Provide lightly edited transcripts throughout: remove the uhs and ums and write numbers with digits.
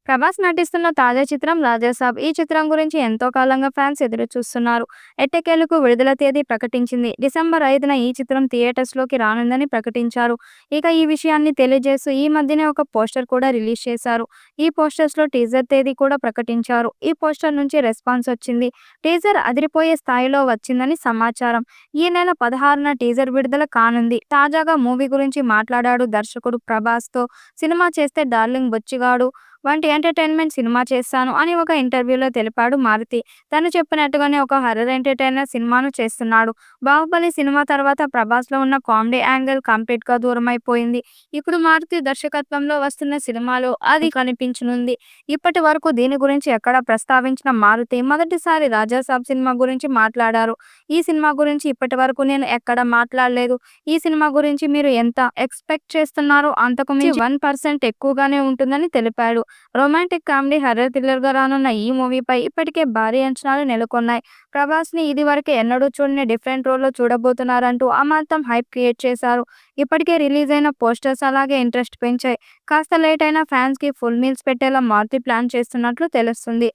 ప్రభాస్ నటిస్తున్న తాజా చిత్రం 'రాజాసాబ్'. ఈ చిత్రం గురించి ఎంతో కాలంగా ఫ్యాన్స్ ఎదురుచూస్తున్నారు. ఎట్టకేలకు విడుదల తేదీ ప్రకటించింది. డిసెంబర్ 5న ఈ చిత్రం థియేటర్స్‌లోకి రానుందని ప్రకటించారు. ఇక ఈ విషయాన్ని తెలియజేస్తూ ఈ మధ్యనే ఒక పోస్టర్ కూడా రిలీజ్ చేశారు. ఈ పోస్టర్స్‌లో టీజర్ తేదీ కూడా ప్రకటించారు. ఈ పోస్టర్ నుంచి రెస్పాన్స్ వచ్చింది. టీజర్ అదిరిపోయే స్థాయిలో వచ్చిందని సమాచారం. ఈ నెల 16న టీజర్ విడుదల కానుంది. తాజాగా మూవీ గురించి మాట్లాడాడు దర్శకుడు ప్రభాస్‌తో. సినిమా చేస్తే డార్లింగ్ బుచ్చిగాడు వంటి ఎంటర్‌టైన్‌మెంట్ సినిమా చేస్తాను అని ఒక ఇంటర్వ్యూలో తెలిపాడు మారుతి. తను చెప్పినట్టుగానే ఒక హారర్ ఎంటర్‌టైనర్ సినిమాను చేస్తున్నాడు. 'బాహుబలి' సినిమా తర్వాత ప్రభాస్‌లో ఉన్న కామెడీ యాంగిల్ కంప్లీట్‌గా దూరమైపోయింది. ఇప్పుడు మారుతి దర్శకత్వంలో వస్తున్న సినిమాలో అది కనిపించనుంది. ఇప్పటి వరకు దీని గురించి ఎక్కడా ప్రస్తావించిన మారుతి మొదటిసారి 'రాజాసాబ్' సినిమా గురించి మాట్లాడారు. ఈ సినిమా గురించి ఇప్పటి వరకు నేను ఎక్కడా మాట్లాడలేదు. ఈ సినిమా గురించి మీరు ఎంత ఎక్స్‌పెక్ట్ చేస్తున్నారో అంతకు మించి 1% ఎక్కువగానే ఉంటుందని తెలిపాడు. రొమాంటిక్ కామెడీ హారర్ థ్రిల్లర్‌గా రానున్న ఈ మూవీపై ఇప్పటికే భారీ అంచనాలు నెలకొన్నాయి. ప్రభాస్‌ని ఇదివరకు ఎన్నడూ చూడని డిఫరెంట్ రోల్‌లో చూడబోతున్నారంటూ అమాంతం హైప్ క్రియేట్ చేశారు. ఇప్పటికే రిలీజ్ అయిన పోస్టర్స్ అలాగే ఇంట్రెస్ట్ పెంచాయి. కాస్త లేట్ అయినా ఫ్యాన్స్‌కి ఫుల్ మీల్స్ పెట్టేలా మారుతి ప్లాన్ చేస్తున్నట్లు తెలుస్తుంది.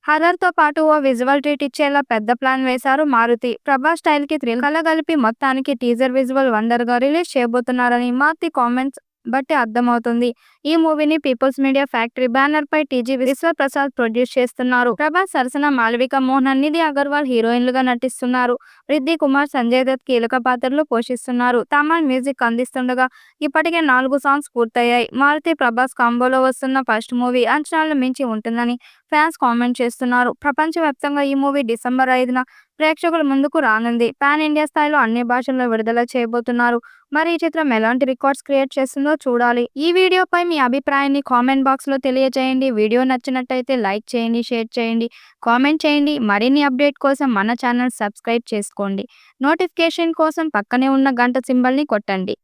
హారర్‌తో పాటు ఓ విజువల్ ట్రీట్ ఇచ్చేలా పెద్ద ప్లాన్ వేశారు మారుతి. ప్రభాస్ స్టైల్‌కి థ్రిల్ కలగలిపి మొత్తానికి టీజర్ విజువల్ వండర్‌గా రిలీజ్ చేయబోతున్నారని మారుతి కామెంట్స్ బట్టి అర్థమవుతుంది. ఈ మూవీని పీపుల్స్ మీడియా ఫ్యాక్టరీ బ్యానర్‌పై టీజీ విశ్వప్రసాద్ ప్రొడ్యూస్ చేస్తున్నారు. ప్రభాస్ సరసన మాళవిక మోహన్, నిధి అగర్వాల్ హీరోయిన్లుగా నటిస్తున్నారు. రిద్ధి కుమార్, సంజయ్ దత్ కీలక పాత్రలు పోషిస్తున్నారు. తమన్ మ్యూజిక్ అందిస్తుండగా ఇప్పటికే 4 సాంగ్స్ పూర్తయ్యాయి. మారుతి ప్రభాస్ కాంబోలో వస్తున్న ఫస్ట్ మూవీ అంచనాలను మించి ఉంటుందని ఫ్యాన్స్ కామెంట్ చేస్తున్నారు. ప్రపంచవ్యాప్తంగా ఈ మూవీ డిసెంబర్ 5న ప్రేక్షకుల ముందుకు రానుంది. పాన్ ఇండియా స్థాయిలో అన్ని భాషల్లో విడుదల చేయబోతున్నారు. మరి ఈ చిత్రం ఎలాంటి రికార్డ్స్ క్రియేట్ చేస్తుందో చూడాలి. ఈ వీడియోపై మీ అభిప్రాయాన్ని కామెంట్ బాక్స్‌లో తెలియజేయండి. వీడియో నచ్చినట్టయితే లైక్ చేయండి, షేర్ చేయండి, కామెంట్ చేయండి. మరిన్ని అప్డేట్ కోసం మన ఛానల్ సబ్స్క్రైబ్ చేసుకోండి. నోటిఫికేషన్ కోసం పక్కనే ఉన్న గంట సింబల్‌ని కొట్టండి.